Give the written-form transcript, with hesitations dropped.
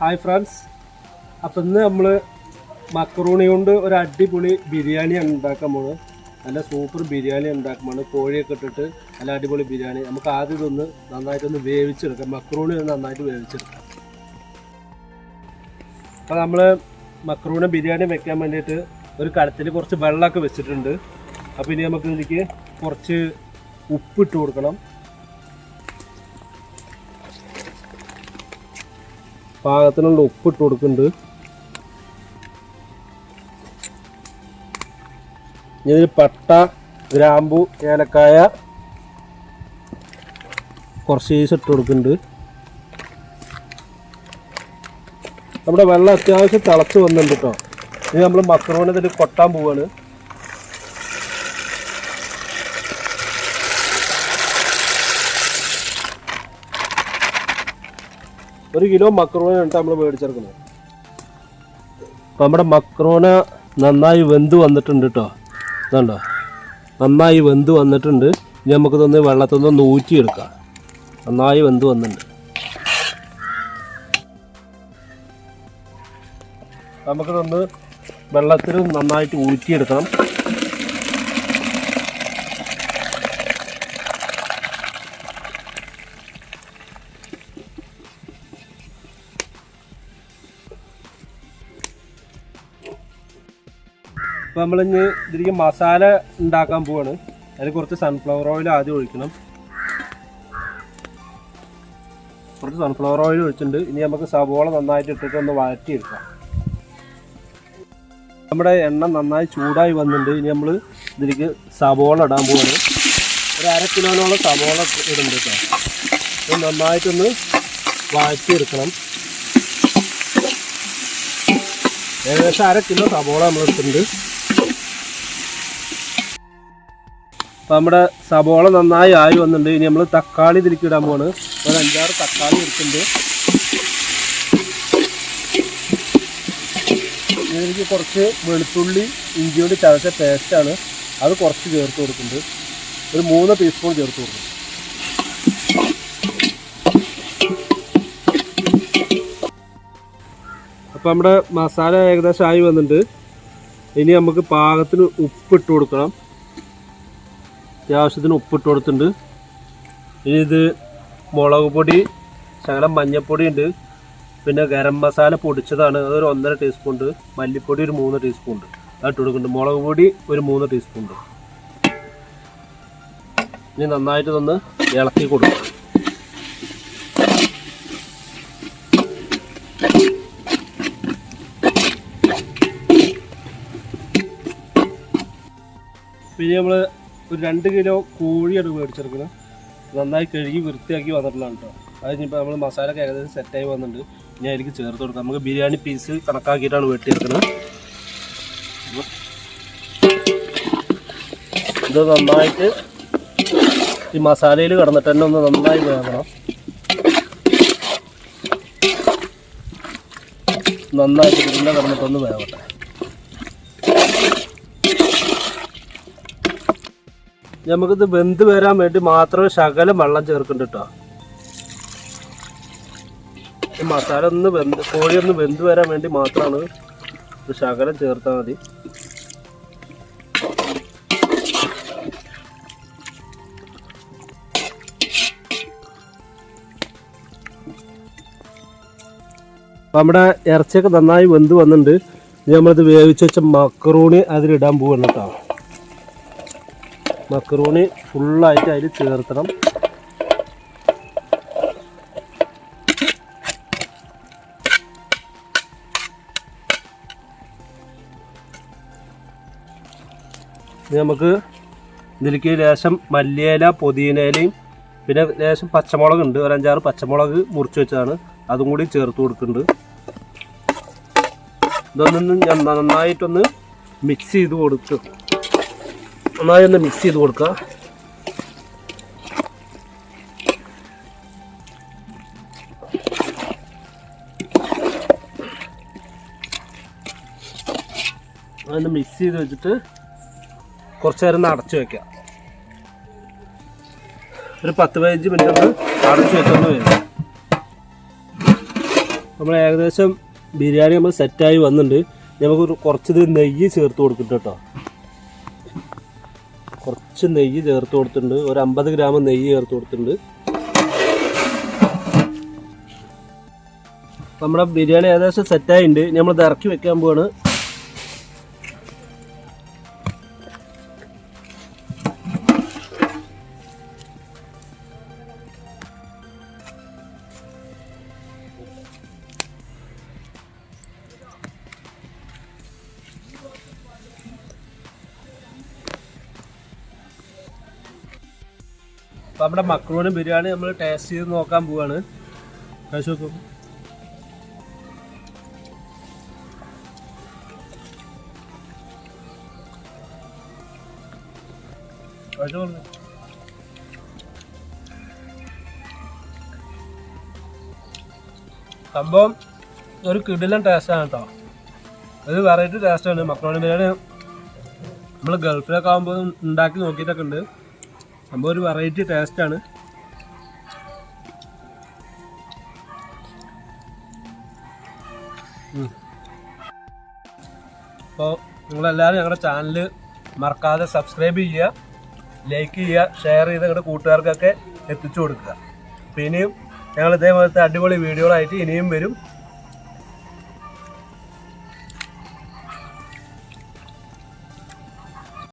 Hi friends, അപ്പം ഇന്ന് നമ്മൾ മക്രോണി കൊണ്ട് ഒരു അടിപൊളി ബിരിയാണി ഉണ്ടാക്കാൻ പോകുന്നത്. നല്ല സൂപ്പർ ബിരിയാണി ഉണ്ടാക്കുമ്പോൾ കോഴിയൊക്കെ ഇട്ടിട്ട് നല്ല അടിപൊളി ബിരിയാണി. നമുക്ക് ആദ്യം ഇതൊന്ന് നന്നായിട്ടൊന്ന് വേവിച്ചെടുക്കാം. മക്രോണി ഒന്ന് നന്നായിട്ട് വേവിച്ചെടുക്കാം. അപ്പോൾ നമ്മൾ മക്രോണി ബിരിയാണി വെക്കാൻ വേണ്ടിയിട്ട് ഒരു കലത്തിൽ കുറച്ച് വെള്ളമൊക്കെ വെച്ചിട്ടുണ്ട്. അപ്പോൾ ഇനി നമുക്ക് ഇതിലേക്ക് കുറച്ച് ഉപ്പിട്ട് കൊടുക്കണം. പാകത്തിനുള്ള ഉപ്പിട്ട് കൊടുക്കുന്നുണ്ട്. ഇതിൽ പട്ട, ഗ്രാമ്പു, ഏലക്കായ കുറച്ച് ഇട്ട് കൊടുക്കുന്നുണ്ട്. നമ്മുടെ വെള്ളം അത്യാവശ്യം തിളച്ച് വന്നിട്ടുണ്ട് കേട്ടോ. ഇനി നമ്മൾ മക്രോണി ഇതിൽ കൊട്ടാൻ പോവാണ്. ഒരു കിലോ മക്രോണി ആണ് നമ്മൾ മേടിച്ചെടുക്കുന്നത്. അപ്പം നമ്മുടെ മക്രോണ നന്നായി വെന്ത് വന്നിട്ടുണ്ട് കേട്ടോ. ഇതുണ്ടോ, നന്നായി വെന്ത് വന്നിട്ടുണ്ട്. ഇനി നമുക്കിതൊന്ന് വെള്ളത്തിൽ നിന്ന് ഊറ്റിയെടുക്കാം. നന്നായി വെന്ത് വന്നിട്ടുണ്ട്. നമുക്കിതൊന്ന് വെള്ളത്തിൽ നന്നായിട്ട് ഊറ്റിയെടുക്കണം. അപ്പോൾ നമ്മളിഞ്ഞ് ഇതിലേക്ക് മസാല ഉണ്ടാക്കാൻ പോവാണ്. അതിൽ കുറച്ച് സൺഫ്ലവർ ഓയിൽ ആദ്യം ഒഴിക്കണം. കുറച്ച് സൺഫ്ലവർ ഓയിൽ ഒഴിച്ചിട്ടുണ്ട്. ഇനി നമുക്ക് സവോള നന്നായിട്ട് ഇട്ടിട്ട് ഒന്ന് വഴറ്റിയെടുക്കാം. നമ്മുടെ എണ്ണ നന്നായി ചൂടായി വന്നിട്ടുണ്ട്. ഇനി നമ്മൾ ഇതിലേക്ക് സവോള ഇടാൻ പോവാണ്. ഒരു 1/2 കിലോനോളം സവോള ഇടുന്നുണ്ട് കേട്ടോ. ഇത് നന്നായിട്ടൊന്ന് വഴറ്റിയെടുക്കണം. ഏകദേശം 1/2 കിലോ സവോള നമ്മൾ ഇട്ടിട്ടുണ്ട്. അപ്പോൾ നമ്മുടെ സവോള നന്നായി ആയി വന്നിട്ടുണ്ട്. ഇനി നമ്മൾ തക്കാളി ഇതിലേക്ക് ഇടാൻ പോവാണ്. ഒരു 5-6 തക്കാളി എടുക്കുന്നുണ്ട്. ഇതിലേക്ക് കുറച്ച് വെളുത്തുള്ളി ഇഞ്ചിയോട് ചതച്ച പേസ്റ്റാണ്, അത് കുറച്ച് ചേർത്ത് കൊടുക്കുന്നുണ്ട്. ഒരു 3 ടീസ്പൂൺ ചേർത്ത് കൊടുക്കും. അപ്പോൾ നമ്മുടെ മസാല ഏകദേശം ആയി വന്നിട്ടുണ്ട്. ഇനി നമുക്ക് പാകത്തിന് ഉപ്പിട്ട് കൊടുക്കണം. അത്യാവശ്യത്തിന് ഉപ്പിട്ട് കൊടുത്തിട്ടുണ്ട്. ഇനി ഇത് മുളക് പൊടി, ശകലം മഞ്ഞൾപ്പൊടി ഉണ്ട്, പിന്നെ ഗരം മസാല പൊടിച്ചതാണ്, അതൊരു 1.5 ടീസ്പൂൺ ഉണ്ട്. മല്ലിപ്പൊടി ഒരു 3 ടീസ്പൂൺ ഉണ്ട്, അത് ഇട്ട് കൊടുക്കുന്നുണ്ട്. മുളക് പൊടി ഒരു 3 ടീസ്പൂൺ ഉണ്ട്. ഇനി നന്നായിട്ട് ഒന്ന് ഇളക്കി കൊടുക്കണം. പിന്നെ നമ്മൾ ഒരു 2 കിലോ കോഴിയാണ് മേടിച്ചെടുക്കുന്നത്. നന്നായി കഴുകി വൃത്തിയാക്കി വന്നിട്ടുള്ളതാണ് കേട്ടോ. അത് കഴിഞ്ഞപ്പോൾ നമ്മൾ മസാലയൊക്കെ ഏകദേശം സെറ്റായി വന്നിട്ടുണ്ട്. ഇനി അതിലേക്ക് ചേർത്ത് കൊടുക്കാം. നമുക്ക് ബിരിയാണി പീസ് കണക്കാക്കിയിട്ടാണ് വെട്ടിയെടുക്കുന്നത്. ഇത് നന്നായിട്ട് ഈ മസാലയിൽ കിടന്നിട്ട് തന്നെ ഒന്ന് നന്നായി വേകണം. നന്നായിട്ട് ഇതിൻ്റെ കിടന്നിട്ടൊന്ന് വേകട്ടെ. നമുക്കിത് വെന്ത് വരാൻ വേണ്ടി മാത്രമേ ശകലം വെള്ളം ചേർക്കുന്നുണ്ട് കേട്ടോ. ഈ മസാല ഒന്ന് കോഴി ഒന്ന് വെന്ത് വരാൻ വേണ്ടി മാത്രമാണ് ഇത് ശകലം ചേർത്താൽ മതി. അപ്പം നമ്മുടെ ഇറച്ചിയൊക്കെ നന്നായി വെന്ത് വന്നിട്ടുണ്ട്. ഇനി നമ്മളിത് വേവിച്ച് വെച്ച മക്രോണി അതിലിടാൻ പോവാണ് കേട്ടോ. മക്രോണി ഫുള്ളായിട്ട് അതിൽ ചേർത്തണം. നമുക്ക് ഇതിലേക്ക് ലേശം മല്ലിയില, പുതിനയിലയും പിന്നെ ലേശം പച്ചമുളക് ഉണ്ട്, ഒരു 5-6 പച്ചമുളക് മുറിച്ച് വെച്ചതാണ്, അതും കൂടി ചേർത്ത് കൊടുക്കുന്നുണ്ട്. ഇതൊന്നും നന്നായിട്ടൊന്ന് മിക്സ് ചെയ്ത് കൊടുക്കും. നന്നായി ഒന്ന് മിക്സ് ചെയ്ത് കൊടുക്കുക. അതൊന്ന് മിക്സ് ചെയ്ത് വെച്ചിട്ട് കുറച്ച് നേരം അടച്ചു വയ്ക്കാം. ഒരു 10-15 മിനിറ്റ് ഒന്ന് അടച്ചു വെച്ചൊന്ന് വരും. നമ്മൾ ഏകദേശം ബിരിയാണി നമ്മൾ സെറ്റായി വന്നിട്ടുണ്ട്. നമുക്ക് കുറച്ച് നെയ്യ് ചേർത്ത് കൊടുക്കട്ടെ കേട്ടോ. കുറച്ച് നെയ്യ് ചേർത്ത് കൊടുത്തിട്ടുണ്ട്. ഒരു 50 ഗ്രാം നെയ്യ് ചേർത്ത് കൊടുത്തിട്ടുണ്ട്. നമ്മുടെ ബിരിയാണി ഏകദേശം സെറ്റായിട്ടുണ്ട്. നമ്മളിത് ഇറക്കി വെക്കാൻ പോവാണ്. അപ്പോൾ നമ്മുടെ മക്രോണി ബിരിയാണി നമ്മൾ ടേസ്റ്റ് ചെയ്ത് നോക്കാൻ പോവാണ്. കഴിച്ച് നോക്കും. സംഭവം ഒരു കിടിലൻ ടേസ്റ്റാണ് കേട്ടോ. ഒരു വെറൈറ്റി ടേസ്റ്റാണ് മക്രോണി ബിരിയാണി. നമ്മൾ ഗൾഫിലൊക്കെ ആകുമ്പോൾ ഉണ്ടാക്കി നോക്കിയിട്ടൊക്കെ ഉണ്ട്. സംഭവം ഒരു വെറൈറ്റി ടേസ്റ്റാണ്. അപ്പോൾ നിങ്ങളെല്ലാവരും ഞങ്ങളുടെ ചാനൽ മറക്കാതെ സബ്സ്ക്രൈബ് ചെയ്യുക, ലൈക്ക് ചെയ്യുക, ഷെയർ ചെയ്ത് നിങ്ങളുടെ കൂട്ടുകാർക്കൊക്കെ എത്തിച്ചു കൊടുക്കുക. അപ്പോൾ ഇനിയും ഞങ്ങൾ ഇതേപോലത്തെ അടിപൊളി വീഡിയോകളായിട്ട് ഇനിയും വരും.